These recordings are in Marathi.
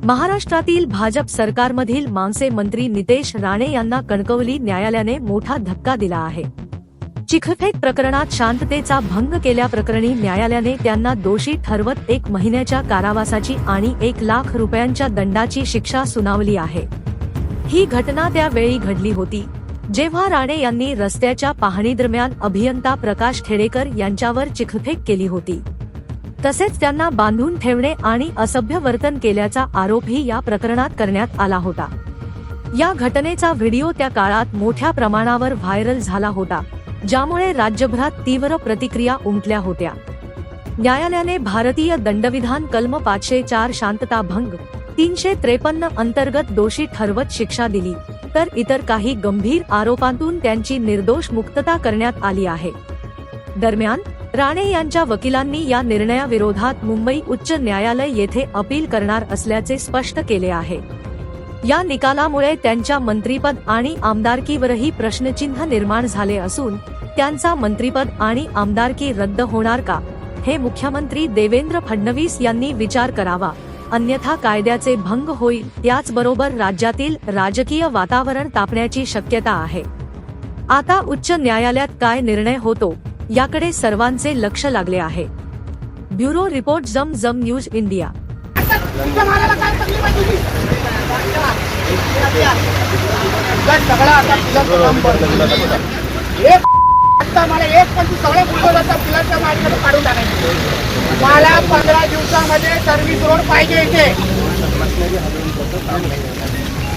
महाराष्ट्रातील भाजप सरकारमधील मांसे मंत्री नितेश राणे यांना कणकवली न्यायालयाने मोठा धक्का दिला आहे। चिखलफेक प्रकरणात शांततेचा भंग केल्याप्रकरणी न्यायालयाने त्यांना दोषी ठरवत 1 महिन्याच्या कारावासाची आणि 1 लाख रुपयांच्या दंडाची शिक्षा सुनावली आहे। ही घटना त्यावेळी घडली होती जेव्हा राणे यांनी रस्त्याच्या पाहणीदरम्यान अभियंता प्रकाश खेडेकर यांच्यावर चिखलफेक केली होती। तसेच त्यांना बांधून ठेवणे आणि असभ्य वर्तन केल्याचा आरोपही या प्रकरणात करण्यात आला होता। या घटनेचा व्हिडिओ त्या काळात मोठ्या प्रमाणावर व्हायरल झाला होता, ज्यामुळे राज्यभरात तीव्र प्रतिक्रिया उमटल्या होत्या। न्यायालयाने भारतीय दंडविधान कलम 504 शांतता भंग 353 अंतर्गत दोषी ठरवत शिक्षा दिली, तर इतर काही गंभीर आरोपांतून त्यांची निर्दोष मुक्तता करण्यात आली आहे। दरम्यान राणे यांच्या वकिलांनी या निर्णयाविरोधात मुंबई उच्च न्यायालय येथे अपील करणार असल्याचे स्पष्ट केले आहे। या निकालामुळे त्यांच्या मंत्रिपद आणि आमदारकीवरही प्रश्नचिन्ह निर्माण झाले असून त्यांचा मंत्रिपद आणि आमदारकी रद्द होणार का, हे मुख्यमंत्री देवेंद्र फडणवीस यांनी विचार करावा, अन्यथा कायद्याचे भंग होईल। त्याचबरोबर राज्यातील राजकीय वातावरण तापण्याची शक्यता आहे। आता उच्च न्यायालयात काय निर्णय होतो याकडे सर्वांचे लक्ष लागले आहे। ब्युरो रिपोर्ट जम न्यूज इंडिया। मला एक पण तू सगळे बुलडोझरचा पिलाच्या मार्गाने काढून टाकायचे। मला 15 दिवसामध्ये सर्व्हिस रोड पाहिजे इथे।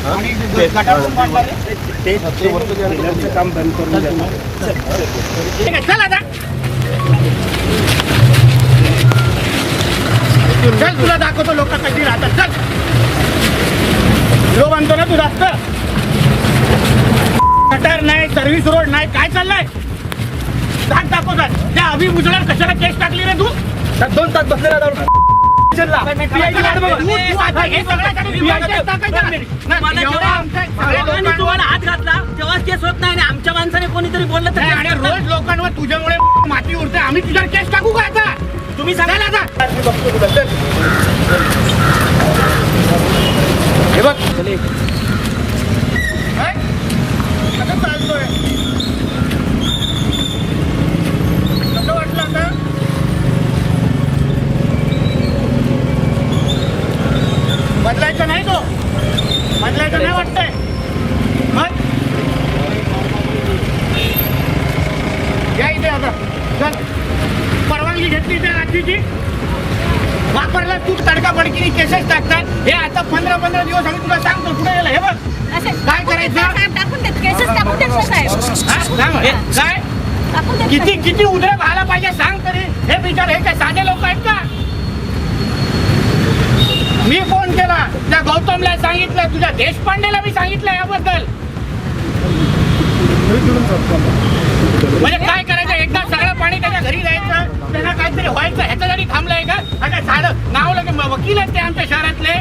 आणि गटारून काम बंद करून द्या। चल आता चल, तुला दाखवतो लोक कशी राहतात। चल, लो बांधतो ना तू जास्त। गटार नाही, सर्व्हिस रोड नाही, काय चाललंय सांग दाखवतात। त्या अभि मुजळ्यावर कशाला केस टाकली रे तू? 2 तास बसलेला तुम्हाला हात घातला तेव्हा केस होत नाही, आमच्या माणसाने कोणीतरी बोललं तर आणि रोज लोकांवर तुझ्यामुळे माती उडते। आम्ही तुझ्यावर केस टाकू का आता? तुम्ही सांगा आता हे बघ कसं चालतोय, कसं वाटलं आता? बदलायचं नाही, तो बदलायचं नाही वाटतंय मग? या इथे आता चल, परवानगी घेतली त्या राज्याची, वापरला तू तडकाफडकीने केसेस टाकतात। हे आता 15 दिवस आम्ही तुला सांगतो पुढे गेलं। हे बघ काय करायचं, काय किती उद्या व्हायला पाहिजे सांग तरी। हे विचार, हे काय साधे लोक आहेत का? मी फोन केला, त्या गौतमला सांगितलं, तुझ्या देशपांडेला मी सांगितलं याबद्दल। म्हणजे काय करायचं, एकदा सगळं पाणी त्याच्या घरी जायचं, त्यांना काहीतरी व्हायचं, ह्याच्यासाठी थांबलंय का? आता साधं नाव लगे वकील आहेत ते आमच्या शहरातले,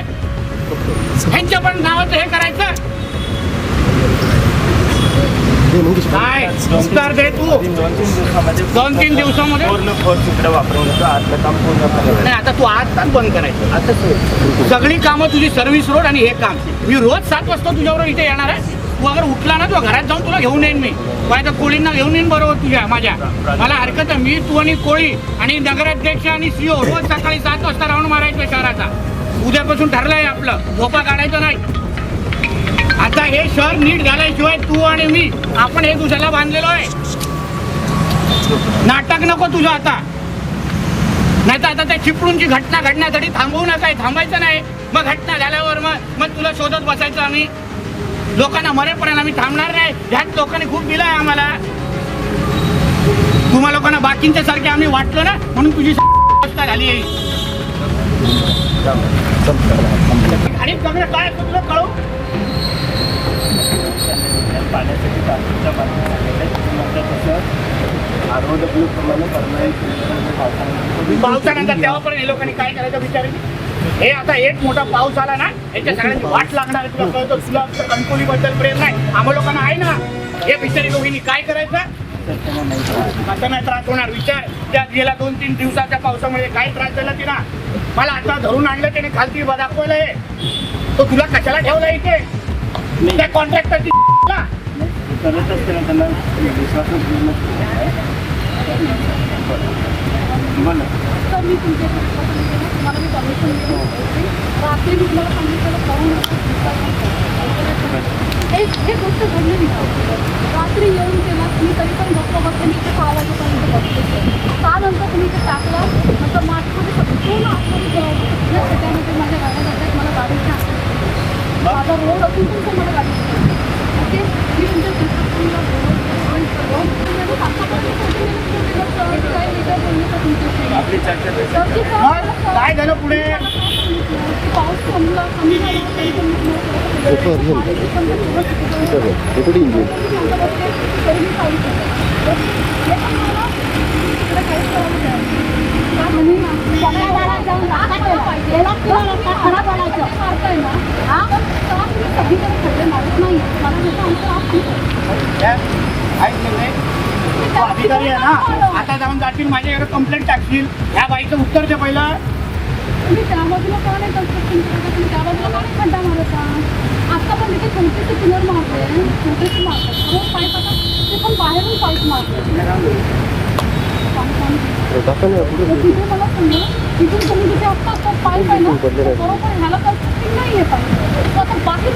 ह्यांच्या पण नावाचं हे करायचं काय? उत्तर दे तू। 2-3 दिवसामध्ये नाही, आता तू आज तास बंद करायचं। आता सगळी कामं तुझी सर्व्हिस रोड आणि हे काम मी रोज 7 वाजता तुझ्याबरोबर इथे येणार आहे। तू अगर उठला ना, तुझ्या घरात जाऊन तुला घेऊन येईन मी। पाहिजे कोळींना घेऊन येईन बरोबर तुझ्या माझ्या, मला हरकत आहे। मी, तू आणि कोळी आणि नगराध्यक्ष आणि सीओ रोज सकाळी 7 वाजता राऊंड मारायचं शहराचा। उद्यापासून ठरलंय आपलं, झोपा काढायचं नाही। आता हे शहर नीट झाल्याशिवाय तू आणि मी आपण हे दुसऱ्याला बांधलेलो आहे। नाटक नको तुझं आता, नाही तर आता त्या चिपळूणची घटना घडण्यासाठी थांबवू नका, थांबायचं नाही। मग घटना झाल्यावर मग तुला शोधत बसायचं आम्ही। लोकांना मरेपर्यंत आम्ही थांबणार नाही। ह्यात लोकांनी खूप दिलंय आम्हाला। तुम्हा लोकांना बाकींच्या सारखे आम्ही वाटलो ना, म्हणून तुझी अवस्था झाली आहे। आणि सगळं काय तुला कळू पावसानंतर तेव्हापर्यंत हे लोकांनी काय करायचं विचार? हे आता एक मोठा पाऊस आला ना, याच्या सगळ्यांची वाट लागणार। तुला कळतं, तुला कणकवलीबद्दल प्रेम नाही, आम्हा लोकांना आहे ना। हे बिचारी दोघींनी काय करायचं? आता नाही त्रास होणार. विचार त्या गेल्या 2-3 दिवसाच्या पावसामुळे काय त्रास झाला तिला. मला आता धरून आणलं त्याने खालती दाखवलं हे. तो तुला कशाला ठेवला इथे त्या कॉन्ट्रॅक्टरची करत असते ना त्यांना विश्वासच देऊ बोला. तर मी तुमच्या तुम्हाला मी परमिशन दिली होती. रात्री मी तुम्हाला सांगितलं करून एक गोष्ट घडली नाही. रात्री येऊन केला तुम्ही तरी पण बघतो मी ते 6 वाजेपर्यंत बघते. त्यानंतर तुम्ही ते टाकला नंतर मार्चमध्ये संपूर्ण आतमध्ये त्याच्यामध्ये माझ्या गाड्या जातात. मला गाडी घ्या माझा रोड असून तुमचं मला गाडी ओके. मी तुमच्या आपली चर्चा काय झालं पुढे. पाऊस थांबला कमी अधिकारी आहे ना आता जाऊन जातील माझ्याकडे कंप्लेंट टाकशील. ह्या बाईचं उत्तर दे पहिलं. तुम्ही त्या बाजूला का नाही कन्स्ट्रक्शन करता. तुम्ही त्या बाजूला का नाही खड्डा मारता. आता पण तिथे छोटेसे पिलर मारते छोटेसे मारतात रोज पाईप आता ते पण बाहेरून पाईप मारते. तिथे मला समजा तिथून तुम्ही तिथे आत्ता पाईप आहे ना बरोबर ह्याला कन्स्ट्रक्शन नाही आहे पाईप आता बाहेर